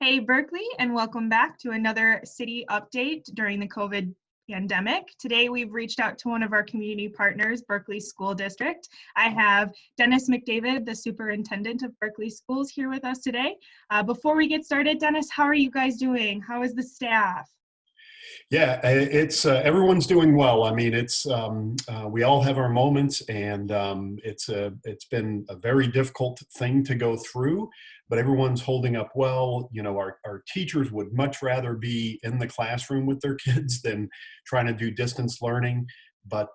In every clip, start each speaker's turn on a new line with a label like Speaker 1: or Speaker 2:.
Speaker 1: Hey, Berkeley, and welcome back to another city update during the COVID pandemic. Today, we've reached out to one of our community partners, Berkeley School District. I have Dennis McDavid, the superintendent of Berkeley Schools, here with us today. Before we get started, Dennis, how are you guys doing? How is the staff?
Speaker 2: Yeah, it's everyone's doing well. I mean, we all have our moments, and it's been a very difficult thing to go through, but everyone's holding up well. You know, our teachers would much rather be in the classroom with their kids than trying to do distance learning. But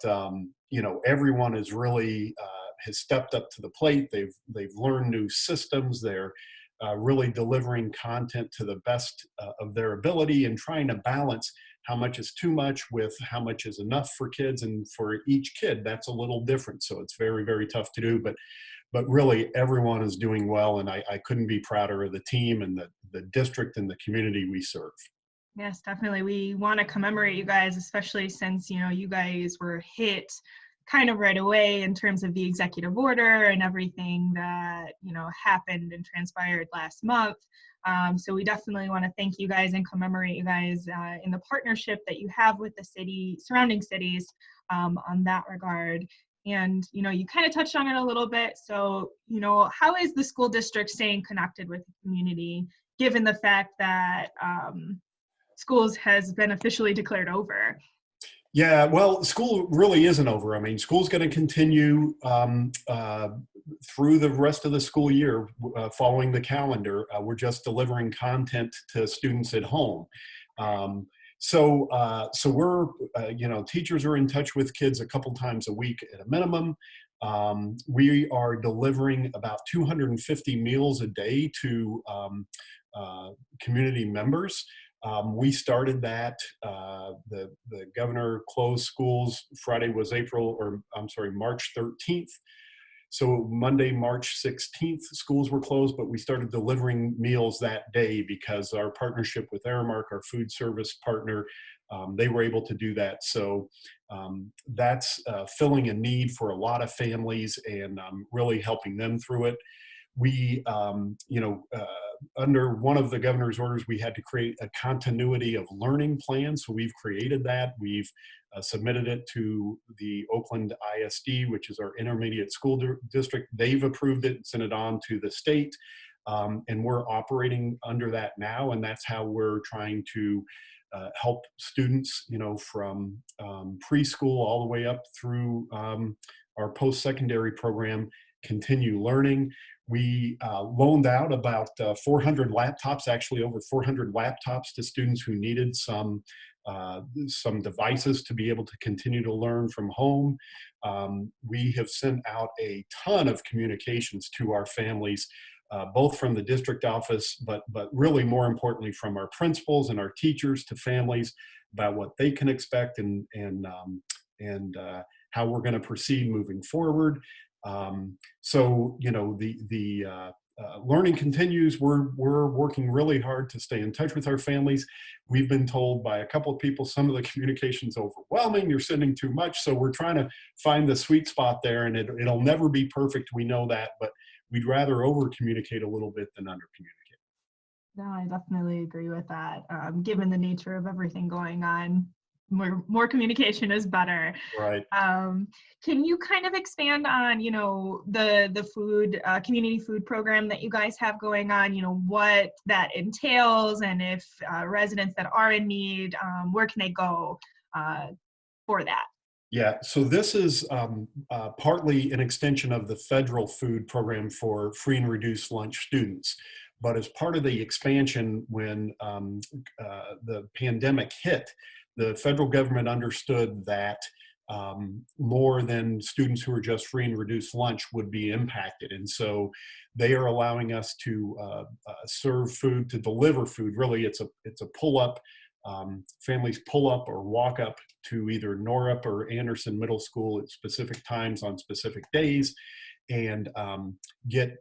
Speaker 2: you know, everyone is really has stepped up to the plate. They've learned new systems. They're really delivering content to the best of their ability and trying to balance how much is too much with how much is enough for kids, and for each kid that's a little different, so it's very, very tough to do, but really everyone is doing well, and I couldn't be prouder of the team and the district and the community we serve.
Speaker 1: Yes, definitely. We want to commemorate you guys, especially since, you guys were hit kind of right away in terms of the executive order and everything that, happened and transpired last month. So we definitely want to thank you guys and commemorate you guys in the partnership that you have with the city, surrounding cities on that regard. And, you kind of touched on it a little bit. So, how is the school district staying connected with the community, given the fact that schools has been officially declared over?
Speaker 2: Yeah, well, school really isn't over. I mean, school's going to continue through the rest of the school year, following the calendar. We're just delivering content to students at home. So we're, teachers are in touch with kids a couple times a week at a minimum. We are delivering about 250 meals a day to community members. We started that. The governor closed schools. Friday was March 13th. So Monday, March 16th, schools were closed, but we started delivering meals that day because our partnership with Aramark, our food service partner, they were able to do that. So that's filling a need for a lot of families and really helping them through it. We, under one of the governor's orders, we had to create a continuity of learning plan. So we've created that. We've submitted it to the Oakland ISD, which is our intermediate school district. They've approved it and sent it on to the state. And we're operating under that now. And that's how we're trying to help students, from preschool all the way up through our post-secondary program continue learning. We loaned out about 400 laptops, actually over 400 laptops, to students who needed some devices to be able to continue to learn from home. We have sent out a ton of communications to our families, both from the district office, but really more importantly from our principals and our teachers to families about what they can expect and how we're going to proceed moving forward. So the learning continues. We're working really hard to stay in touch with our families. We've been told by a couple of people some of the communication's overwhelming. You're sending too much. So we're trying to find the sweet spot there, and it'll never be perfect. We know that, but we'd rather over communicate a little bit than under communicate.
Speaker 1: No, I definitely agree with that. Given the nature of everything going on, more communication is better.
Speaker 2: Right.
Speaker 1: Can you kind of expand on, the food community food program that you guys have going on? What that entails, and if residents that are in need, where can they go for that?
Speaker 2: Yeah, so this is partly an extension of the federal food program for free and reduced lunch students. But as part of the expansion, when the pandemic hit, the federal government understood that more than students who are just free and reduced lunch would be impacted. And so they are allowing us to serve food, to deliver food. Really, it's a pull-up. Families pull up or walk up to either Norup or Anderson Middle School at specific times on specific days, and get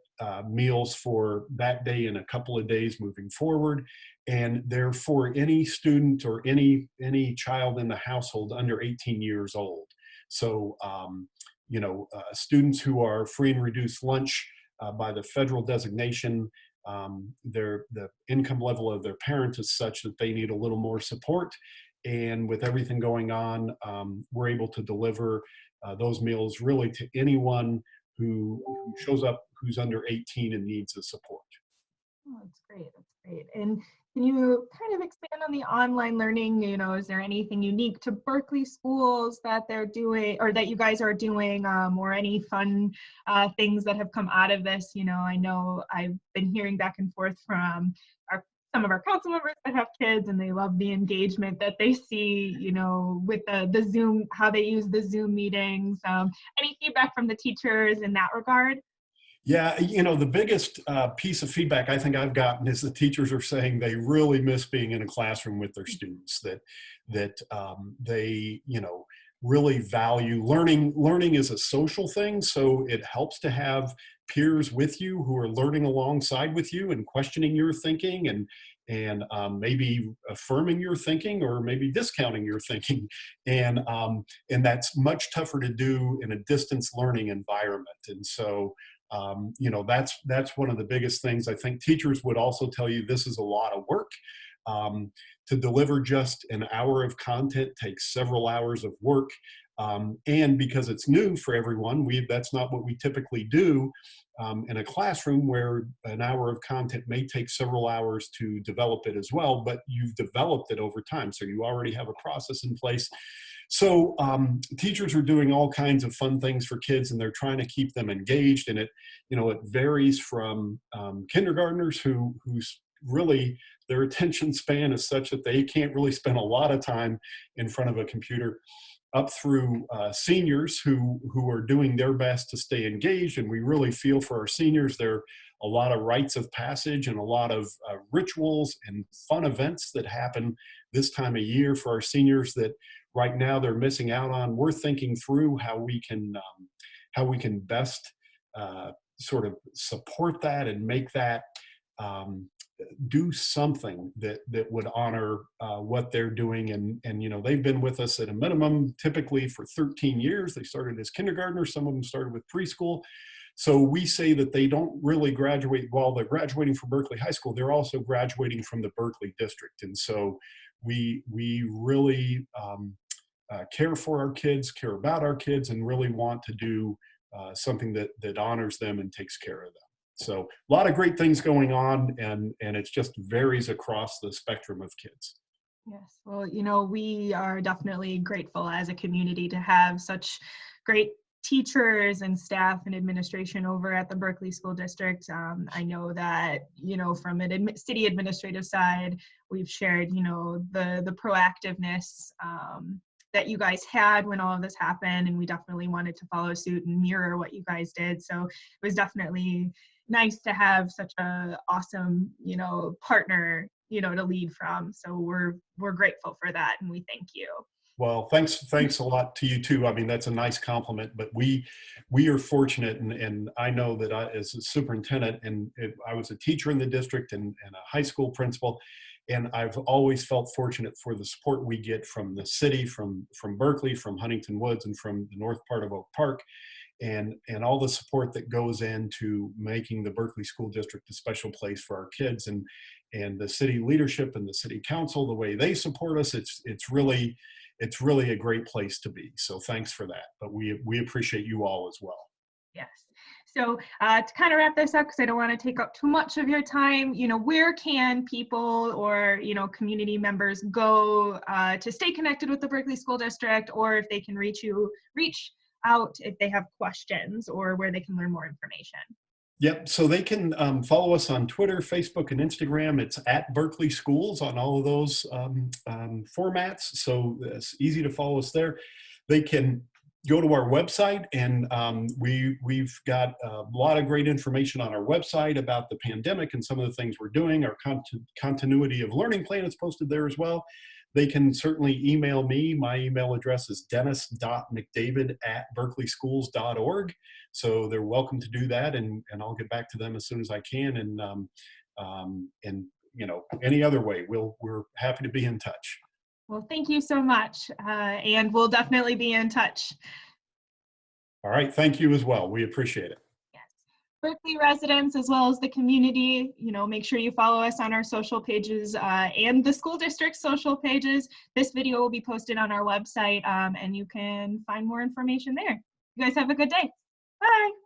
Speaker 2: meals for that day and a couple of days moving forward. And they're for any student or any child in the household under 18 years old. So, students who are free and reduced lunch by the federal designation the income level of their parents is such that they need a little more support. And with everything going on, we're able to deliver those meals really to anyone who shows up who's under 18 and needs the support.
Speaker 1: Oh, that's great. That's great. And can you kind of expand on the online learning? Is there anything unique to Berkeley schools that they're doing or that you guys are doing, or any fun things that have come out of this? I know I've been hearing back and forth from some of our council members that have kids, and they love the engagement that they see, with the Zoom, how they use the Zoom meetings. Any feedback from the teachers in that regard?
Speaker 2: Yeah, the biggest piece of feedback I think I've gotten is the teachers are saying they really miss being in a classroom with their students. That they really value learning. Learning is a social thing, so it helps to have peers with you who are learning alongside with you and questioning your thinking and maybe affirming your thinking or maybe discounting your thinking, and that's much tougher to do in a distance learning environment. And so that's one of the biggest things. I think teachers would also tell you this is a lot of work. To deliver just an hour of content takes several hours of work. And because it's new for everyone, that's not what we typically do in a classroom where an hour of content may take several hours to develop it as well, but you've developed it over time. So you already have a process in place. So teachers are doing all kinds of fun things for kids, and they're trying to keep them engaged. And it varies from kindergartners who's really their attention span is such that they can't really spend a lot of time in front of a computer, up through seniors who are doing their best to stay engaged. And we really feel for our seniors. There are a lot of rites of passage and a lot of rituals and fun events that happen this time of year for our seniors that right now they're missing out on. We're thinking through how we can best sort of support that and make that do something that would honor what they're doing. And they've been with us at a minimum typically for 13 years. They started as kindergartners. Some of them started with preschool. So we say that they don't really graduate while they're graduating from Berkeley High School. They're also graduating from the Berkeley district. And so we really care for our kids, care about our kids, and really want to do something that honors them and takes care of them. So a lot of great things going on, and it just varies across the spectrum of kids.
Speaker 1: Yes, well, we are definitely grateful as a community to have such great teachers and staff and administration over at the Berkeley School District. I know that, from an city administrative side, we've shared, the proactiveness that you guys had when all of this happened, and we definitely wanted to follow suit and mirror what you guys did. So it was definitely nice to have such a awesome, partner, to lead from. So we're grateful for that, and we thank you.
Speaker 2: Well, thanks a lot to you too. I mean, that's a nice compliment, but we are fortunate, and I know that as a superintendent, and I was a teacher in the district and a high school principal, and I've always felt fortunate for the support we get from the city, from Berkeley, from Huntington Woods, and from the north part of Oak Park. And all the support that goes into making the Berkeley School District a special place for our kids, and the city leadership and the city council, the way they support us, it's really a great place to be. So thanks for that. But we appreciate you all as well.
Speaker 1: Yes. So to kind of wrap this up, because I don't want to take up too much of your time, where can people or, community members go to stay connected with the Berkeley School District, or if they can reach out if they have questions, or where they can learn more information?
Speaker 2: Yep. So they can follow us on Twitter, Facebook, and Instagram. It's at Berkeley Schools on all of those formats. So it's easy to follow us there. They can go to our website, and we've got a lot of great information on our website about the pandemic and some of the things we're doing. Our continuity of learning plan is posted there as well. They can certainly email me. My email address is dennis.mcdavid@berkeleyschools.org. So they're welcome to do that, and I'll get back to them as soon as I can. And any other way, we're happy to be in touch.
Speaker 1: Well, thank you so much, and we'll definitely be in touch.
Speaker 2: All right, thank you as well. We appreciate it.
Speaker 1: Yes. Berkley residents as well as the community, make sure you follow us on our social pages and the school district social pages. This video will be posted on our website, and you can find more information there. You guys have a good day. Bye.